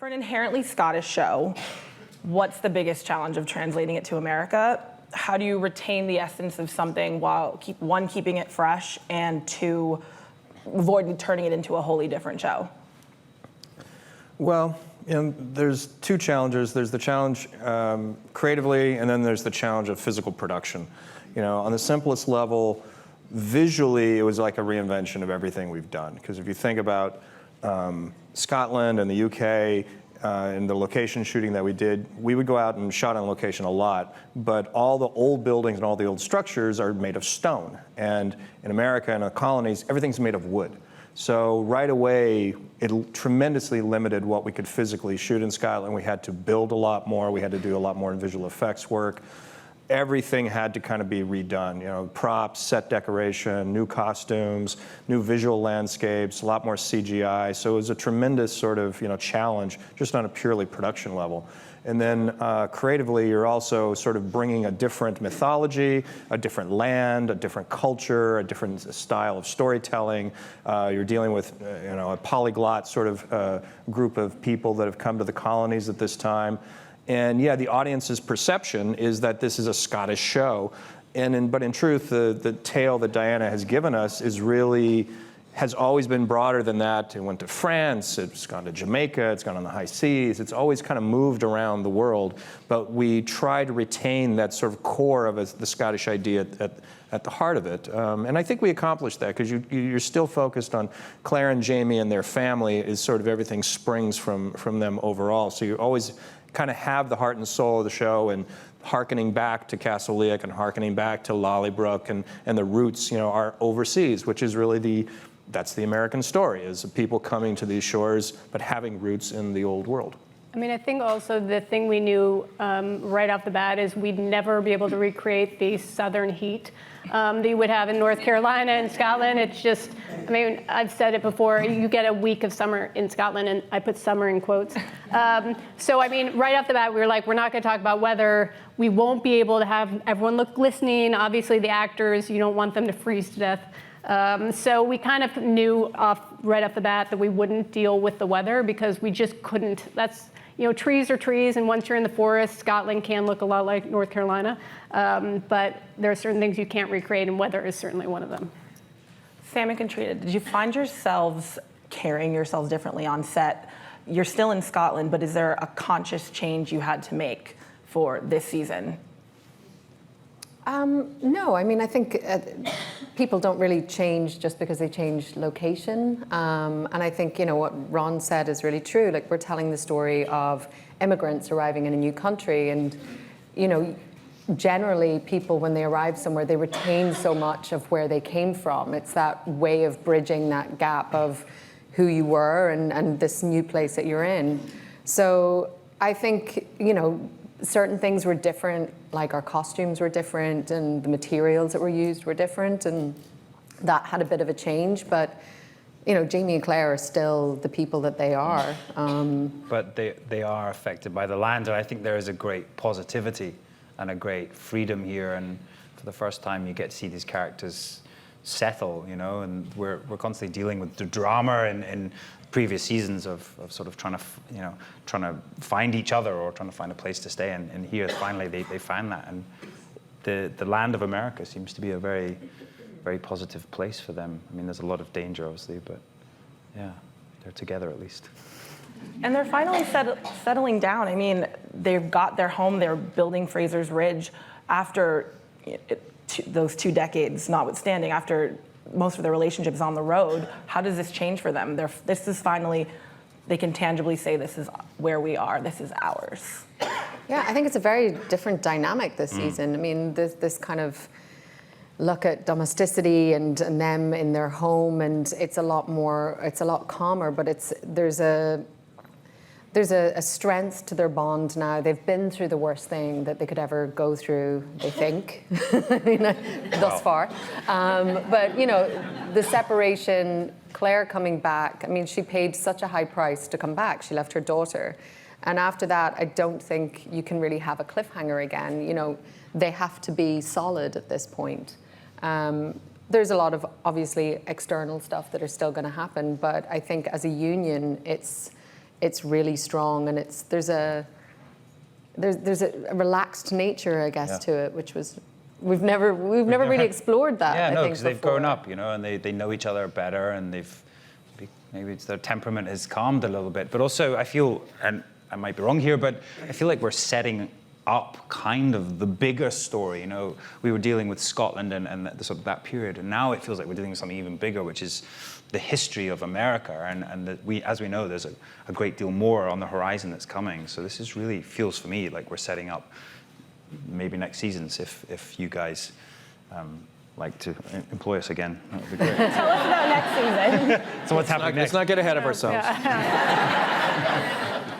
For an inherently Scottish show, what's the biggest challenge of translating it to America? How do you retain the essence of something while keeping it fresh, and two, avoid turning it into a wholly different show? Well, there's two challenges. There's the challenge creatively, and then there's the challenge of physical production. On the simplest level, visually, it was like a reinvention of everything we've done. Because if you think about Scotland and the UK, and the location shooting that we did, we would go out and shot on location a lot, but all the old buildings and all the old structures are made of stone. And in America and the colonies, everything's made of wood. So right away, it tremendously limited what we could physically shoot in Scotland. We had to build a lot more. We had to do a lot more visual effects work. Everything had to kind of be redone, props, set decoration, new costumes, new visual landscapes, a lot more CGI. So it was a tremendous sort of, challenge just on a purely production level. And then creatively, you're also sort of bringing a different mythology, a different land, a different culture, a different style of storytelling. You're dealing with, a polyglot sort of group of people that have come to the colonies at this time. And yeah, the audience's perception is that this is a Scottish show. But in truth, the tale that Diana has given us has always been broader than that. It went to France, it's gone to Jamaica, it's gone on the high seas. It's always kind of moved around the world. But we try to retain that sort of core of the Scottish idea at the heart of it. And I think we accomplished that, because you're still focused on Claire and Jamie and their family. Is sort of everything springs from them overall. So you always kind of have the heart and soul of the show, and hearkening back to Castle Leoch and hearkening back to Lollybrook, and the roots, are overseas, which is really that's the American story, is people coming to these shores but having roots in the old world. I mean, I think also the thing we knew right off the bat is we'd never be able to recreate the southern heat that you would have in North Carolina and Scotland. It's just, I've said it before, you get a week of summer in Scotland, and I put summer in quotes. So, right off the bat, we were like, we're not going to talk about weather. We won't be able to have everyone look glistening. Obviously, the actors, you don't want them to freeze to death. So we kind of knew right off the bat that we wouldn't deal with the weather, because we just couldn't. That's, trees are trees, and once you're in the forest, Scotland can look a lot like North Carolina. But there are certain things you can't recreate, and weather is certainly one of them. Sam and Caitriona, did you find yourselves carrying yourselves differently on set? You're still in Scotland, but is there a conscious change you had to make for this season? No, I think people don't really change just because they change location. And I think, what Ron said is really true. Like, we're telling the story of immigrants arriving in a new country, and, generally people, when they arrive somewhere, they retain so much of where they came from. It's that way of bridging that gap of who you were and this new place that you're in. So I think, certain things were different, like our costumes were different and the materials that were used were different, and that had a bit of a change. But, Jamie and Claire are still the people that they are. But they are affected by the land, and I think there is a great positivity and a great freedom here, and for the first time you get to see these characters settle, and we're constantly dealing with the drama in previous seasons of sort of trying to find each other, or trying to find a place to stay, and here finally they found that, and the land of America seems to be a very, very positive place for them. There's a lot of danger, obviously, but yeah, they're together at least. And they're finally settling down. They've got their home. They're building Fraser's Ridge after those 2 decades, notwithstanding, after most of their relationships on the road. How does this change for them? This is finally, they can tangibly say, this is where we are. This is ours. Yeah, I think it's a very different dynamic this season. This kind of look at domesticity and them in their home, and it's a lot calmer, but there's a strength to their bond now. They've been through the worst thing that they could ever go through, they think, thus far. But, the separation, Claire coming back, she paid such a high price to come back. She left her daughter. And after that, I don't think you can really have a cliffhanger again. They have to be solid at this point. There's a lot of, obviously, external stuff that are still going to happen, but I think as a union, it's it's really strong, and there's a relaxed nature, I guess, to it, which was we've never really explored that. Yeah, I no, think because they've before. grown up, and they know each other better, and maybe it's their temperament has calmed a little bit. But also, I feel, and I might be wrong here, but I feel like we're setting up kind of the bigger story. We were dealing with Scotland and sort of that period, and now it feels like we're dealing with something even bigger, which is the history of America, and that as we know, there's a great deal more on the horizon that's coming. So this is really feels for me like we're setting up maybe next seasons if you guys like to employ us again. That would be great. Tell us about next season. So what's happening next? Let's not get ahead of ourselves.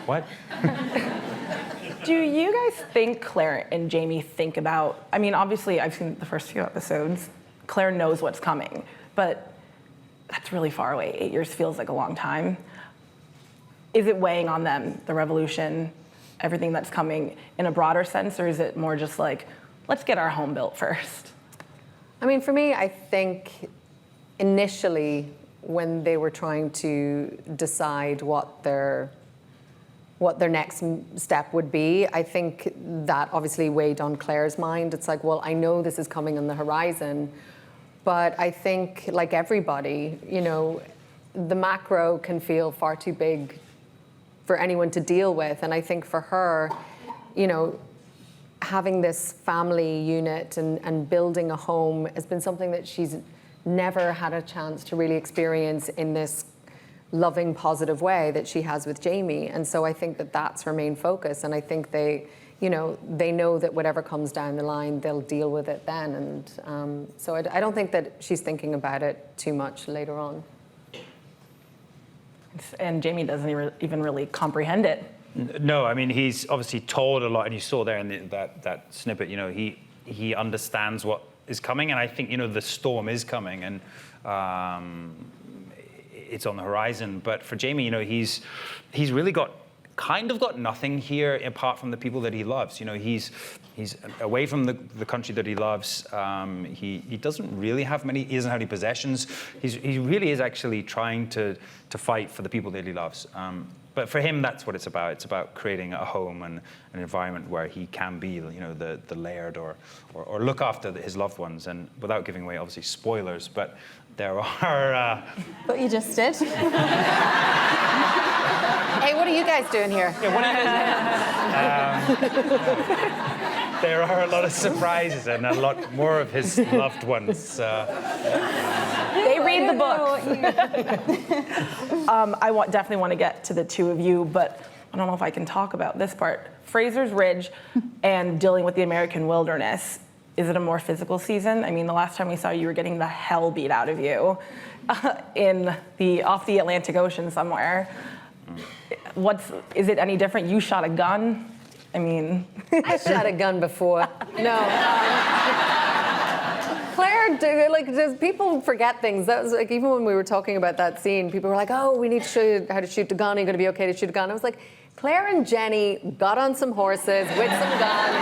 What? Do you guys think Claire and Jamie think about, I mean, obviously I've seen the first few episodes. Claire knows what's coming, but that's really far away. 8 years feels like a long time. Is it weighing on them, the revolution, everything that's coming in a broader sense, or is it more just like, let's get our home built first? I mean, for me, I think initially when they were trying to decide what their next step would be, I think that obviously weighed on Claire's mind. It's like, well, I know this is coming on the horizon, but I think, like everybody, the macro can feel far too big for anyone to deal with. And I think for her, having this family unit and building a home has been something that she's never had a chance to really experience in this loving, positive way that she has with Jamie. And so I think that that's her main focus. And I think they know that whatever comes down the line, they'll deal with it then. And so I don't think that she's thinking about it too much later on. And Jamie doesn't even really comprehend it. No, I mean, he's obviously told a lot, and you saw there in that snippet, he understands what is coming, and I think, the storm is coming, and it's on the horizon. But for Jamie, he's really got nothing here apart from the people that he loves. He's away from the country that he loves. He doesn't really have he doesn't have any possessions. He really is actually trying to fight for the people that he loves. But for him, that's what it's about. It's about creating a home and an environment where he can be, the laird or look after his loved ones. And without giving away, obviously, spoilers, but there are... But you just did. Hey, what are you guys doing here? Yeah, what are you guys there are a lot of surprises and a lot more of his loved ones. They read the book. I definitely want to get to the two of you, but I don't know if I can talk about this part. Fraser's Ridge and dealing with the American wilderness. Is it a more physical season? I mean, the last time we saw you were getting the hell beat out of you off the Atlantic Ocean somewhere. Is it any different? You shot a gun? I mean... I shot a gun before. No. Claire, does people forget things? That was like, even when we were talking about that scene, people were like, oh, we need to show you how to shoot a gun. Are you going to be okay to shoot a gun? I was like, Claire and Jenny got on some horses with some guns,